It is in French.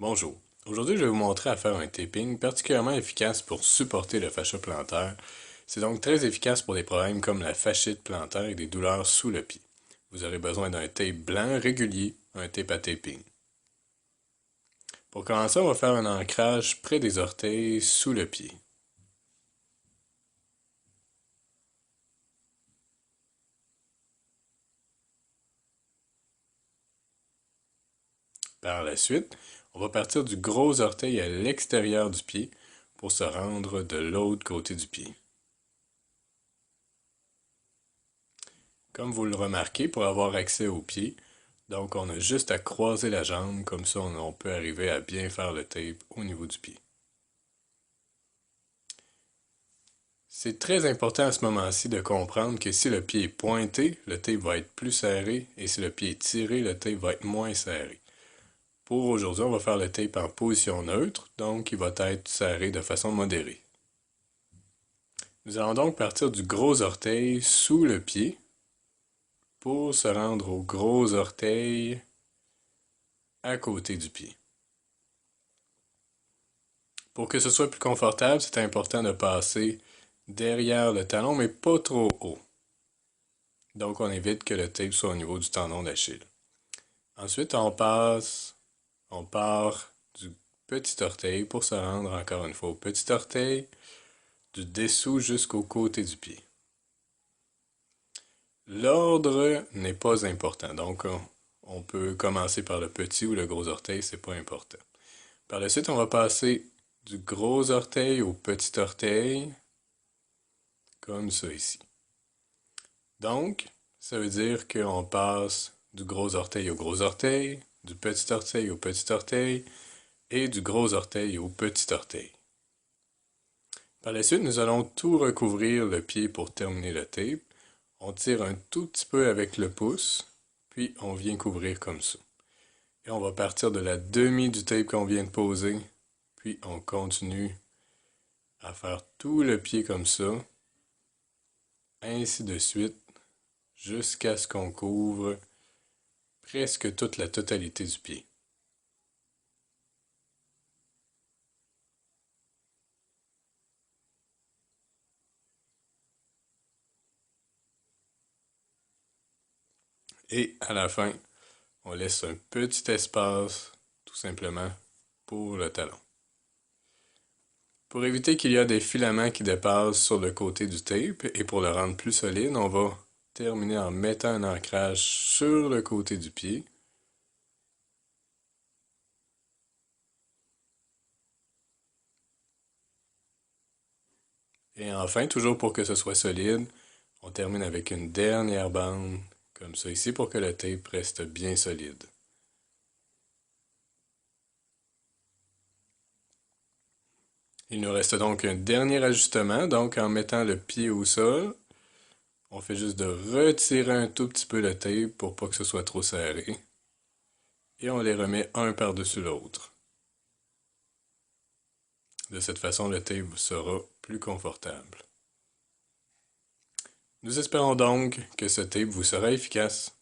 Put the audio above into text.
Bonjour. Aujourd'hui, je vais vous montrer à faire un taping particulièrement efficace pour supporter le fascia plantaire. C'est donc très efficace pour des problèmes comme la fasciite plantaire et des douleurs sous le pied. Vous aurez besoin d'un tape blanc régulier, un tape à taping. Pour commencer, on va faire un ancrage près des orteils sous le pied. Par la suite, on va partir du gros orteil à l'extérieur du pied pour se rendre de l'autre côté du pied. Comme vous le remarquez, pour avoir accès au pied, donc on a juste à croiser la jambe, comme ça on peut arriver à bien faire le tape au niveau du pied. C'est très important à ce moment-ci de comprendre que si le pied est pointé, le tape va être plus serré, et si le pied est tiré, le tape va être moins serré. Pour aujourd'hui, on va faire le tape en position neutre, donc il va être serré de façon modérée. Nous allons donc partir du gros orteil sous le pied pour se rendre au gros orteil à côté du pied. Pour que ce soit plus confortable, c'est important de passer derrière le talon, mais pas trop haut. Donc, on évite que le tape soit au niveau du tendon d'Achille. Ensuite, on part du petit orteil pour se rendre encore une fois au petit orteil, du dessous jusqu'au côté du pied. L'ordre n'est pas important, donc on peut commencer par le petit ou le gros orteil, c'est pas important. Par la suite, on va passer du gros orteil au petit orteil, comme ça ici. Donc, ça veut dire qu'on passe du gros orteil au gros orteil, du petit orteil au petit orteil et du gros orteil au petit orteil. Par la suite, nous allons tout recouvrir le pied pour terminer le tape. On tire un tout petit peu avec le pouce, puis on vient couvrir comme ça. Et on va partir de la demi du tape qu'on vient de poser, puis on continue à faire tout le pied comme ça, ainsi de suite, jusqu'à ce qu'on couvre presque toute la totalité du pied. Et à la fin, on laisse un petit espace, tout simplement, pour le talon. Pour éviter qu'il y ait des filaments qui dépassent sur le côté du tape, et pour le rendre plus solide, on va terminer en mettant un ancrage sur le côté du pied. Et enfin, toujours pour que ce soit solide, on termine avec une dernière bande, comme ça ici, pour que le tape reste bien solide. Il nous reste donc un dernier ajustement, donc en mettant le pied au sol, on fait juste de retirer un tout petit peu le tape pour pas que ce soit trop serré. Et on les remet un par-dessus l'autre. De cette façon, le tape sera plus confortable. Nous espérons donc que ce tape vous sera efficace.